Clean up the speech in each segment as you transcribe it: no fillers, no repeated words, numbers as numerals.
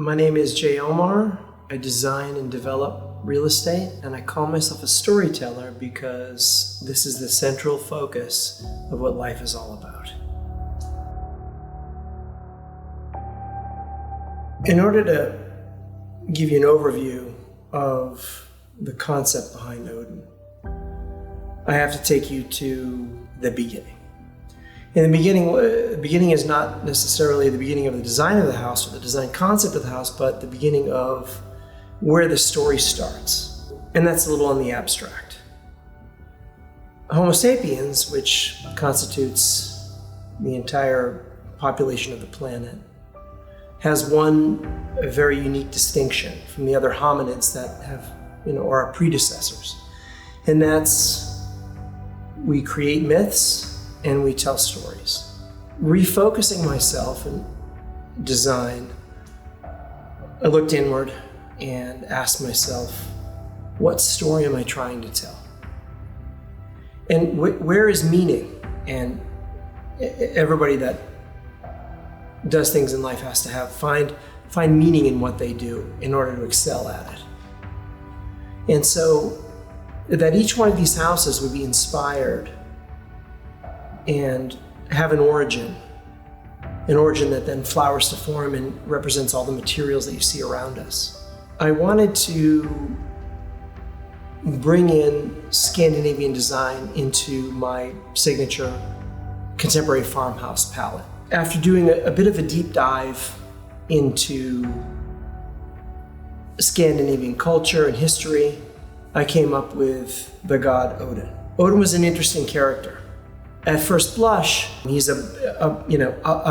My name is Jae Omar. I design and develop real estate, and I call myself a storyteller because this is the central focus of what life is all about. In order to give you an overview of the concept behind ODIN, I have to take you to the beginning. In the beginning is not necessarily the beginning of the design of the house or the design concept of the house, but the beginning of where the story starts. And that's a little on the abstract. Homo sapiens, which constitutes the entire population of the planet, has one very unique distinction from the other hominids that have, are our predecessors. And that's we create myths and we tell stories. Refocusing myself in design, I looked inward and asked myself, what story am I trying to tell? And where is meaning? And everybody that does things in life has to find meaning in what they do in order to excel at it. And so that each one of these houses would be inspired and have an origin that then flowers to form and represents all the materials that you see around us. I wanted to bring in Scandinavian design into my signature contemporary farmhouse palette. After doing a bit of a deep dive into Scandinavian culture and history, I came up with the god Odin. Odin was an interesting character. At first blush, he's a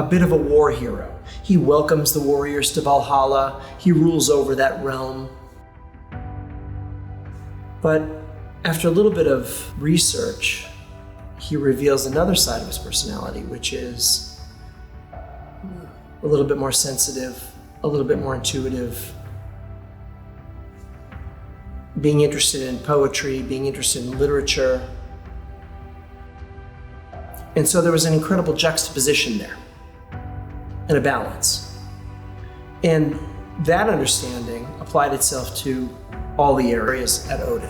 bit of a war hero. He welcomes the warriors to Valhalla. He rules over that realm. But after a little bit of research, he reveals another side of his personality, which is a little bit more sensitive, a little bit more intuitive, being interested in poetry, being interested in literature. And so there was an incredible juxtaposition there and a balance. And that understanding applied itself to all the areas at ODIN.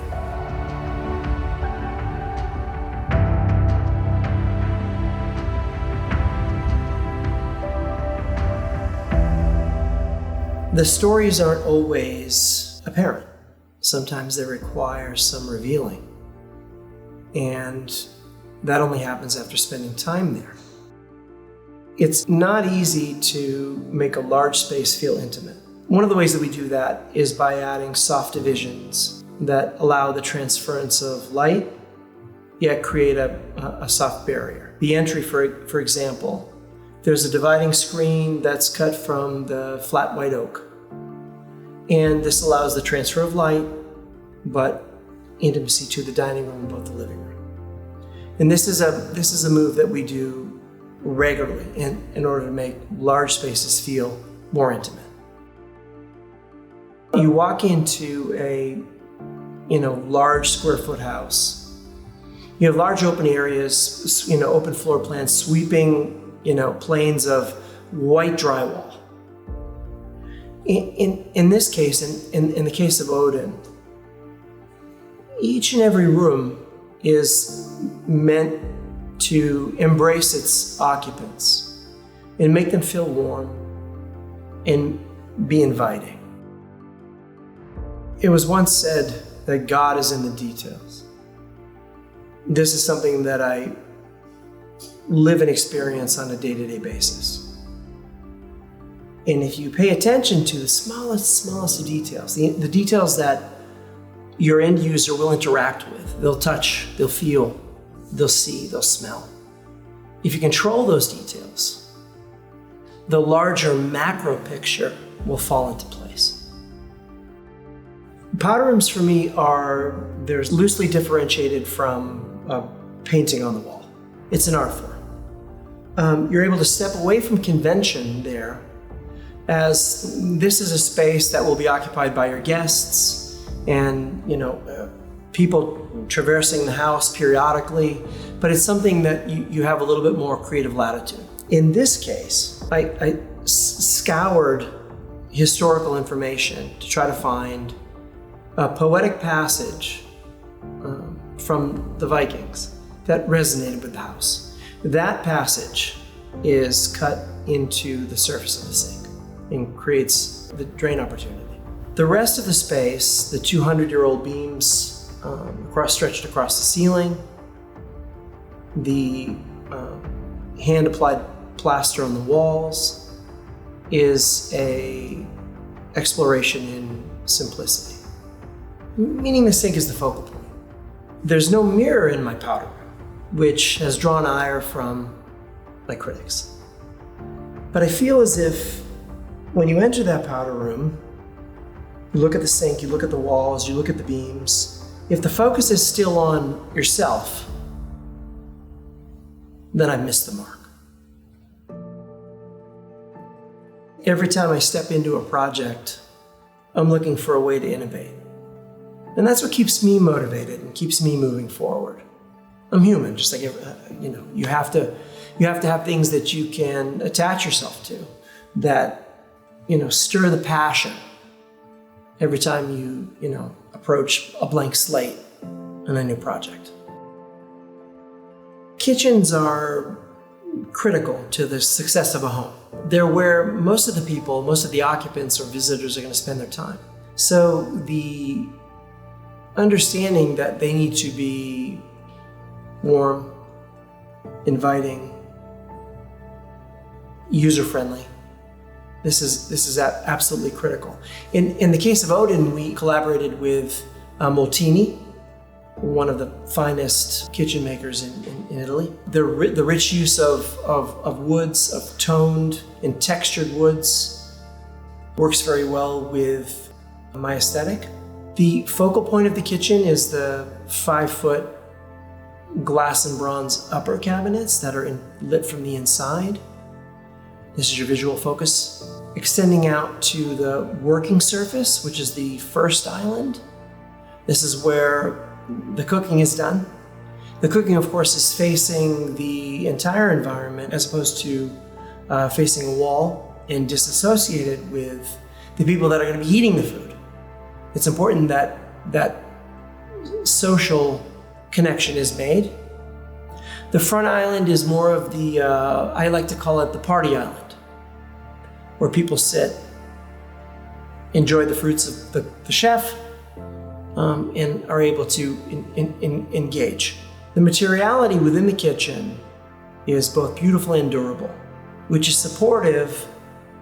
The stories aren't always apparent. Sometimes they require some revealing. And that only happens after spending time there. It's not easy to make a large space feel intimate. One of the ways that we do that is by adding soft divisions that allow the transference of light, yet create a soft barrier. The entry, for example, there's a dividing screen that's cut from the flat white oak. And this allows the transfer of light, but intimacy to the dining room and both the living room. And this is a move that we do regularly in order to make large spaces feel more intimate. You walk into a large square foot house. You have large open areas, open floor plans, sweeping planes of white drywall. In this case, in the case of Odin, each and every room is meant to embrace its occupants and make them feel warm and be inviting. It was once said that God is in the details. This is something that I live and experience on a day-to-day basis. And if you pay attention to the smallest of details, the details that your end user will interact with, they'll touch, they'll feel, they'll see, they'll smell. If you control those details, the larger macro picture will fall into place. Powder rooms for me they're loosely differentiated from a painting on the wall. It's an art form. You're able to step away from convention there, as this is a space that will be occupied by your guests and people traversing the house periodically, but it's something that you have a little bit more creative latitude. In this case, I scoured historical information to try to find a poetic passage from the Vikings that resonated with the house. That passage is cut into the surface of the sink and creates the drain opportunity. The rest of the space, the 200-year-old beams stretched across the ceiling, the hand-applied plaster on the walls, is a exploration in simplicity, meaning the sink is the focal point. There's no mirror in my powder room, which has drawn ire from my critics. But I feel as if when you enter that powder room, you look at the sink, you look at the walls, you look at the beams, if the focus is still on yourself, then I've missed the mark. Every time I step into a project, I'm looking for a way to innovate. And that's what keeps me motivated and keeps me moving forward. I'm human, just like, you have to have things that you can attach yourself to that, stir the passion every time you approach a blank slate on a new project. Kitchens are critical to the success of a home. They're where most of the occupants or visitors are going to spend their time. So the understanding that they need to be warm, inviting, user-friendly, this is absolutely critical. In the case of ODIN, we collaborated with Molteni, one of the finest kitchen makers in Italy. The rich use of woods, of toned and textured woods, works very well with my aesthetic. The focal point of the kitchen is the 5-foot glass and bronze upper cabinets that are lit from the inside. This is your visual focus. Extending out to the working surface, which is the first island. This is where the cooking is done. The cooking, of course, is facing the entire environment as opposed to facing a wall and disassociated with the people that are going to be eating the food. It's important that that social connection is made. The front island is more of the, I like to call it the party island, where people sit, enjoy the fruits of the chef, and are able to engage. The materiality within the kitchen is both beautiful and durable, which is supportive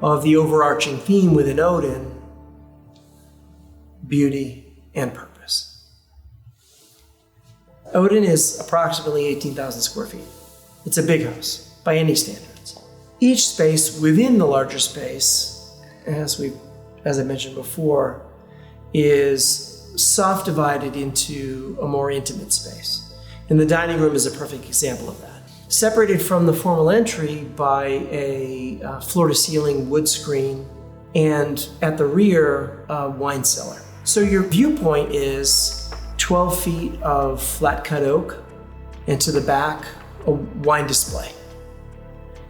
of the overarching theme within ODIN, beauty and purpose. ODIN is approximately 18,000 square feet. It's a big house by any standards. Each space within the larger space, as I mentioned before, is soft divided into a more intimate space. And the dining room is a perfect example of that. Separated from the formal entry by a floor-to-ceiling wood screen, and at the rear, a wine cellar. So your viewpoint is 12 feet of flat-cut oak, and to the back, a wine display.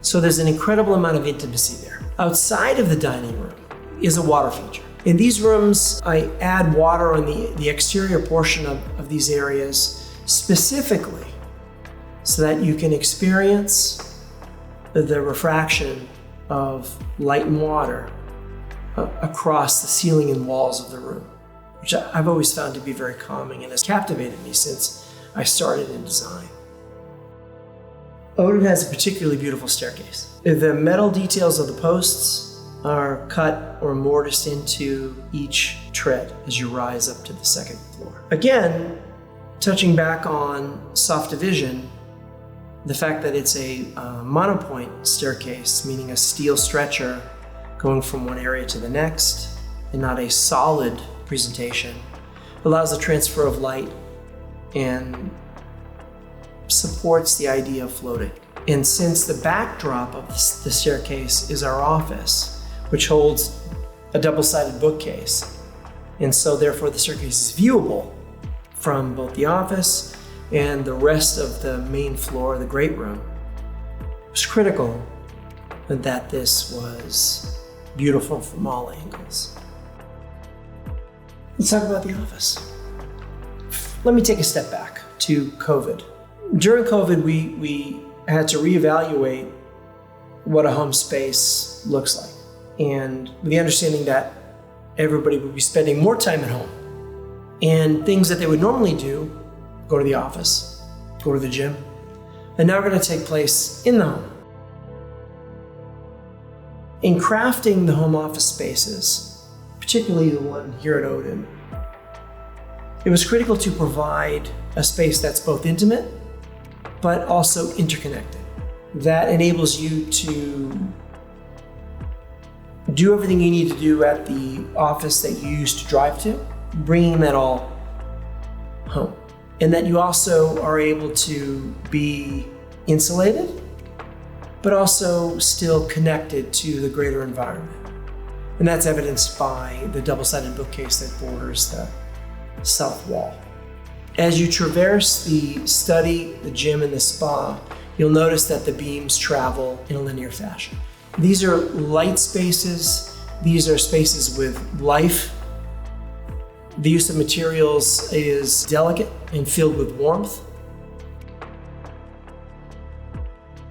So there's an incredible amount of intimacy there. Outside of the dining room is a water feature. In these rooms, I add water on the exterior portion of these areas specifically so that you can experience the refraction of light and water across the ceiling and walls of the room, which I've always found to be very calming and has captivated me since I started in design. ODIN has a particularly beautiful staircase. The metal details of the posts are cut or mortised into each tread as you rise up to the second floor. Again, touching back on soft division, the fact that it's a monopoint staircase, meaning a steel stretcher going from one area to the next and not a solid presentation, allows the transfer of light and supports the idea of floating. And since the backdrop of the staircase is our office, which holds a double-sided bookcase, and so therefore the staircase is viewable from both the office and the rest of the main floor, the great room, it was critical that this was beautiful from all angles. Let's talk about the office. Let me take a step back to COVID. During COVID, we had to reevaluate what a home space looks like. And with the understanding that everybody would be spending more time at home, and things that they would normally do, go to the office, go to the gym, and now are going to take place in the home. In crafting the home office spaces, particularly the one here at ODIN, it was critical to provide a space that's both intimate, but also interconnected. That enables you to do everything you need to do at the office that you used to drive to, bringing that all home. And that you also are able to be insulated, but also still connected to the greater environment. And that's evidenced by the double-sided bookcase that borders the south wall. As you traverse the study, the gym, and the spa, you'll notice that the beams travel in a linear fashion. These are light spaces. These are spaces with life. The use of materials is delicate and filled with warmth.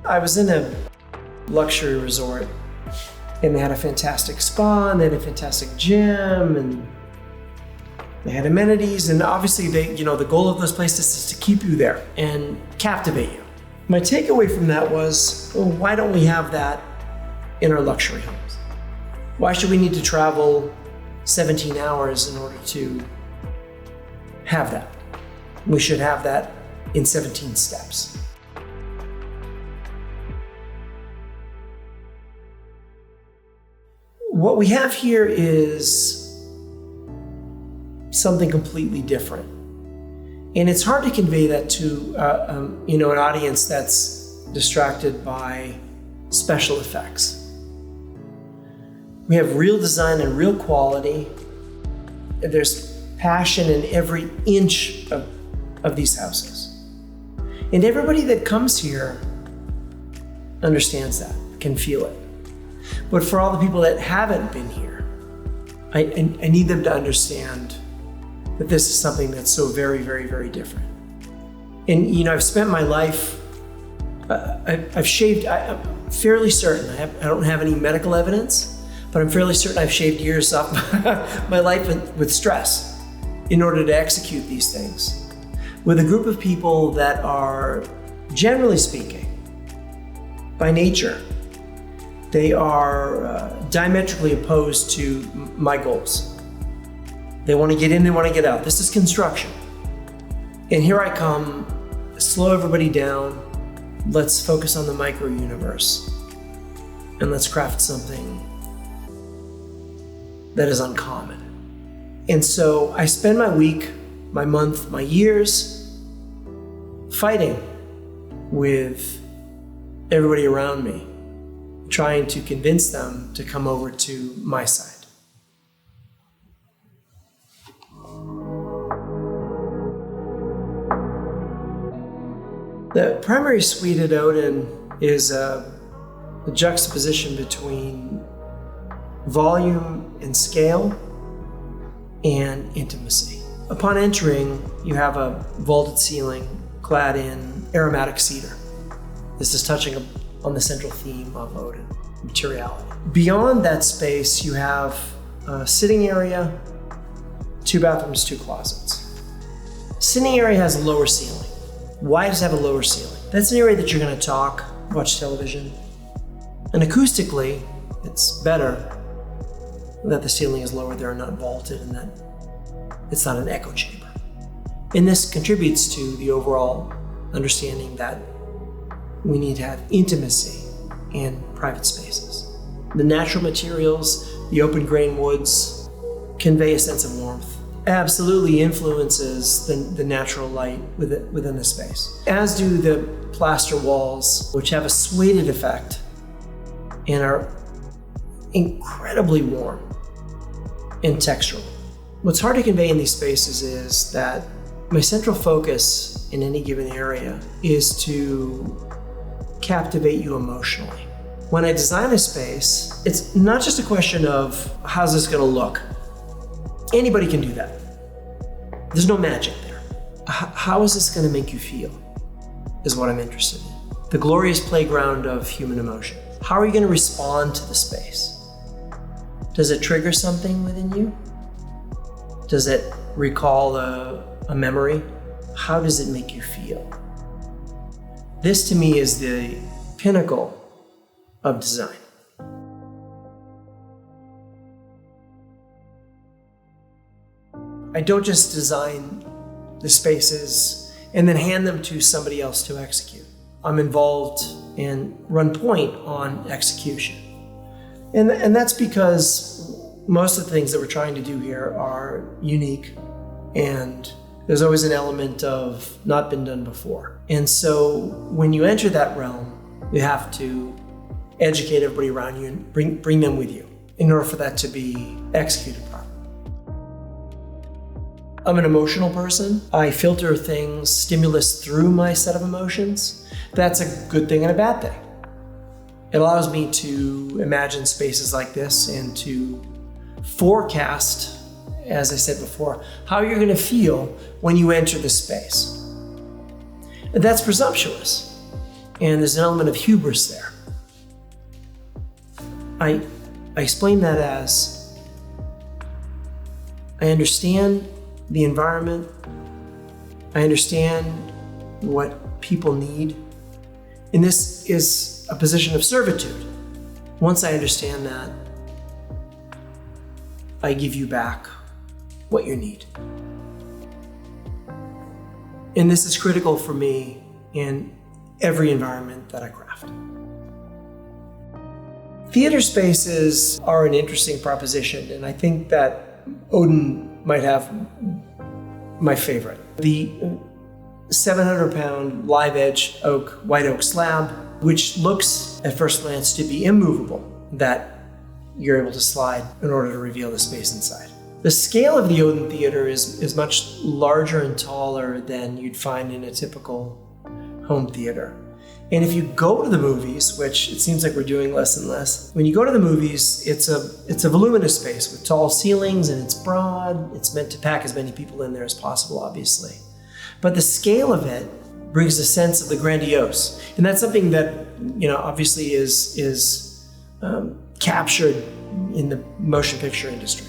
I was in a luxury resort and they had a fantastic spa and they had a fantastic gym and they had amenities, and obviously the goal of those places is to keep you there and captivate you. My takeaway from that was, well, why don't we have that in our luxury homes? Why should we need to travel 17 hours in order to have that? We should have that in 17 steps. What we have here is something completely different. And it's hard to convey that to an audience that's distracted by special effects. We have real design and real quality. There's passion in every inch of these houses. And everybody that comes here understands that, can feel it. But for all the people that haven't been here, I need them to understand that this is something that's so very, very, very different. And I've spent my life, I've shaved, I'm fairly certain, I don't have any medical evidence, but I'm fairly certain I've shaved years off my life with stress in order to execute these things. With a group of people that are, generally speaking, by nature, they are diametrically opposed to my goals. They want to get in, they want to get out. This is construction. And here I come, slow everybody down. Let's focus on the micro universe. And let's craft something that is uncommon. And so I spend my week, my month, my years fighting with everybody around me, trying to convince them to come over to my side. The primary suite at ODIN is a juxtaposition between volume and scale and intimacy. Upon entering, you have a vaulted ceiling clad in aromatic cedar. This is touching on the central theme of ODIN, materiality. Beyond that space, you have a sitting area, 2 bathrooms, 2 closets. Sitting area has a lower ceiling. Why does it have a lower ceiling? That's an area that you're going to talk, watch television. And acoustically, it's better that the ceiling is lower there and not vaulted, and that it's not an echo chamber. And this contributes to the overall understanding that we need to have intimacy in private spaces. The natural materials, the open grain woods, convey a sense of warmth. Absolutely influences the natural light within the space, as do the plaster walls, which have a sueded effect and are incredibly warm and textural. What's hard to convey in these spaces is that my central focus in any given area is to captivate you emotionally. When I design a space, it's not just a question of how's this gonna look. Anybody can do that. There's no magic there. How is this gonna make you feel is what I'm interested in. The glorious playground of human emotion. How are you gonna respond to the space? Does it trigger something within you? Does it recall a memory? How does it make you feel? This to me is the pinnacle of design. I don't just design the spaces and then hand them to somebody else to execute. I'm involved and run point on execution. And that's because most of the things that we're trying to do here are unique, and there's always an element of not been done before. And so when you enter that realm, you have to educate everybody around you and bring them with you in order for that to be executed properly. I'm an emotional person. I filter things, stimulus through my set of emotions. That's a good thing and a bad thing. It allows me to imagine spaces like this and to forecast, as I said before, how you're going to feel when you enter the space. And that's presumptuous, and there's an element of hubris there. I explain that as I understand the environment, I understand what people need, and this is a position of servitude. Once I understand that, I give you back what you need. And this is critical for me in every environment that I craft. Theater spaces are an interesting proposition, and I think that ODIN might have my favorite. The 700-pound live edge white oak slab, which looks at first glance to be immovable, that you're able to slide in order to reveal the space inside. The scale of the ODIN theater is much larger and taller than you'd find in a typical home theater. And if you go to the movies, which it seems like we're doing less and less, when you go to the movies, it's a voluminous space with tall ceilings, and it's broad. It's meant to pack as many people in there as possible, obviously. But the scale of it brings a sense of the grandiose. And that's something that, obviously is captured in the motion picture industry.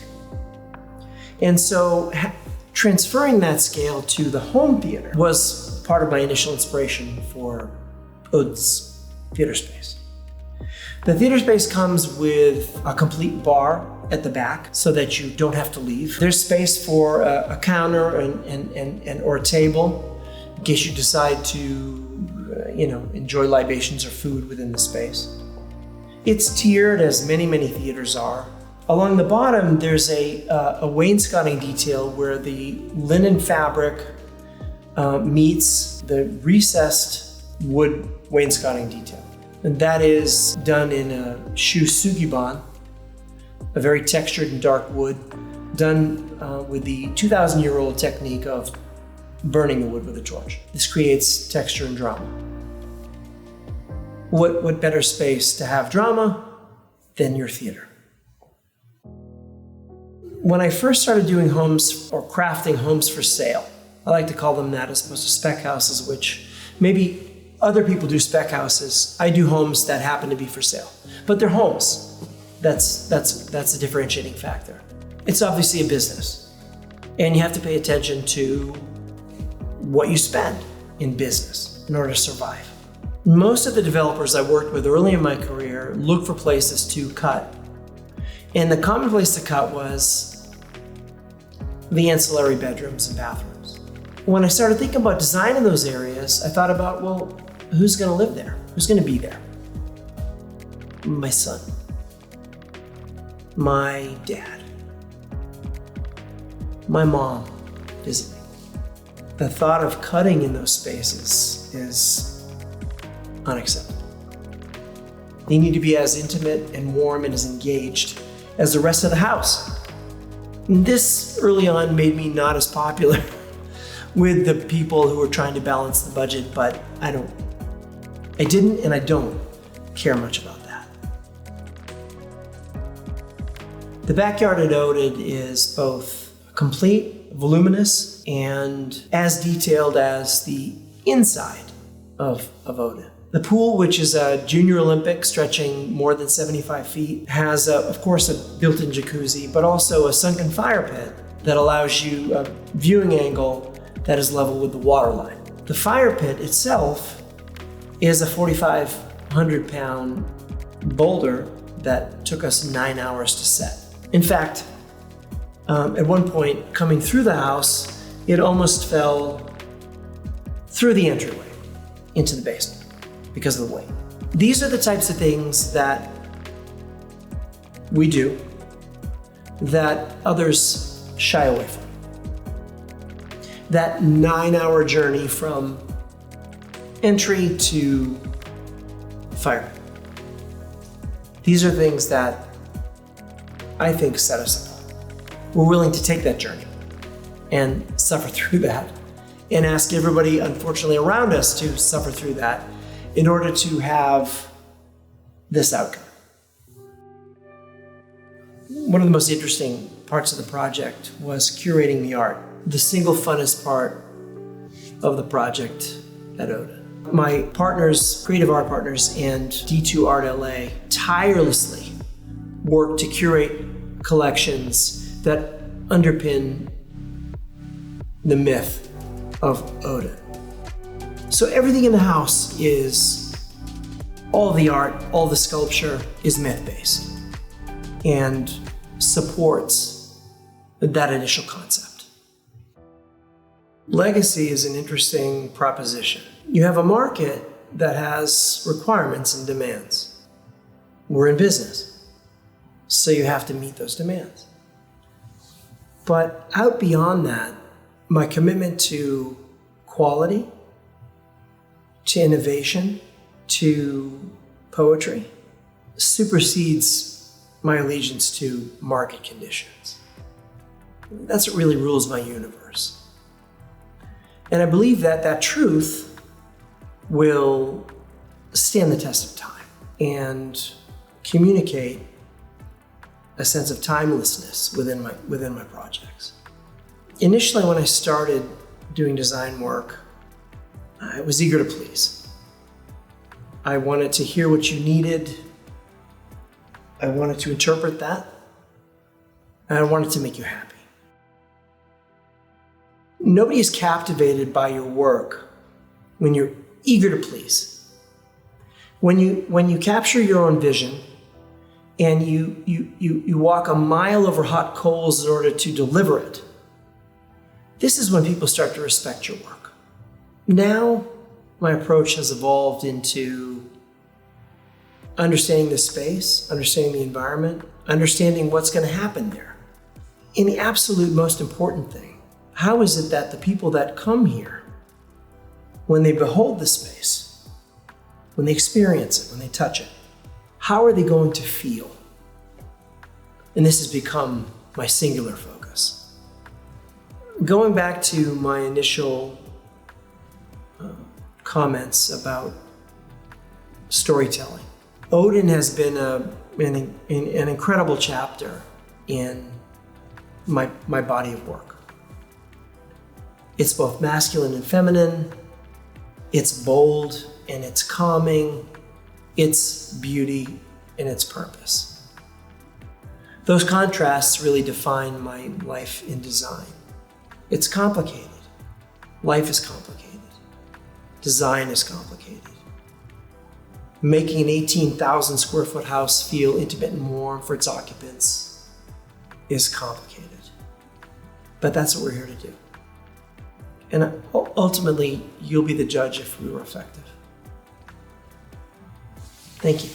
And so transferring that scale to the home theater was part of my initial inspiration for ODIN's theater space. The theater space comes with a complete bar at the back so that you don't have to leave. There's space for a counter and or a table in case you decide to enjoy libations or food within the space. It's tiered, as many theaters are. Along the bottom, there's a wainscoting detail where the linen fabric meets the recessed wood wainscoting detail. And that is done in a shu sugiban, a very textured and dark wood, done with the 2,000-year-old technique of burning the wood with a torch. This creates texture and drama. What better space to have drama than your theater? When I first started doing homes or crafting homes for sale, I like to call them that as opposed to spec houses, which maybe other people do spec houses. I do homes that happen to be for sale, but they're homes. That's a differentiating factor. It's obviously a business, and you have to pay attention to what you spend in business in order to survive. Most of the developers I worked with early in my career looked for places to cut, and the common place to cut was the ancillary bedrooms and bathrooms. When I started thinking about designing those areas, I thought about, well, who's going to live there? Who's going to be there? My son. My dad. My mom visiting. The thought of cutting in those spaces is unacceptable. They need to be as intimate and warm and as engaged as the rest of the house. And this early on made me not as popular with the people who were trying to balance the budget, but I didn't and I don't care much about that. The backyard at ODIN is both complete, voluminous, and as detailed as the inside of ODIN. The pool, which is a junior Olympic stretching more than 75 feet, has, of course, a built-in jacuzzi, but also a sunken fire pit that allows you a viewing angle that is level with the water line. The fire pit itself is a 4,500-pound boulder that took us 9 hours to set. In fact, at one point, coming through the house, it almost fell through the entryway into the basement because of the weight. These are the types of things that we do that others shy away from. That 9-hour journey from entry to fire. These are things that I think set us apart. We're willing to take that journey and suffer through that and ask everybody, unfortunately, around us to suffer through that in order to have this outcome. One of the most interesting parts of the project was curating the art. The single funnest part of the project at ODIN. My partners, creative art partners, and D2 Art LA tirelessly worked to curate collections that underpin the myth of ODIN. So everything in the house is, all the art, all the sculpture is myth-based and supports that initial concept. Legacy is an interesting proposition. You have a market that has requirements and demands. We're in business, so you have to meet those demands. But out beyond that, my commitment to quality, to innovation, to poetry, supersedes my allegiance to market conditions. That's what really rules my universe. And I believe that that truth will stand the test of time and communicate a sense of timelessness within my projects. Initially, when I started doing design work, I was eager to please. I wanted to hear what you needed. I wanted to interpret that. And I wanted to make you happy. Nobody is captivated by your work when you're eager to please. When you capture your own vision and you walk a mile over hot coals in order to deliver it, this is when people start to respect your work. Now, my approach has evolved into understanding the space, understanding the environment, understanding what's going to happen there. And the absolute most important thing, how is it that the people that come here, when they behold the space, when they experience it, when they touch it, how are they going to feel? And this has become my singular focus. Going back to my initial comments about storytelling, ODIN has been an incredible chapter in my body of work. It's both masculine and feminine, it's bold and it's calming, it's beauty and its purpose. Those contrasts really define my life in design. It's complicated. Life is complicated. Design is complicated. Making an 18,000 square foot house feel intimate and warm for its occupants is complicated. But that's what we're here to do. And ultimately, you'll be the judge if we were effective. Thank you.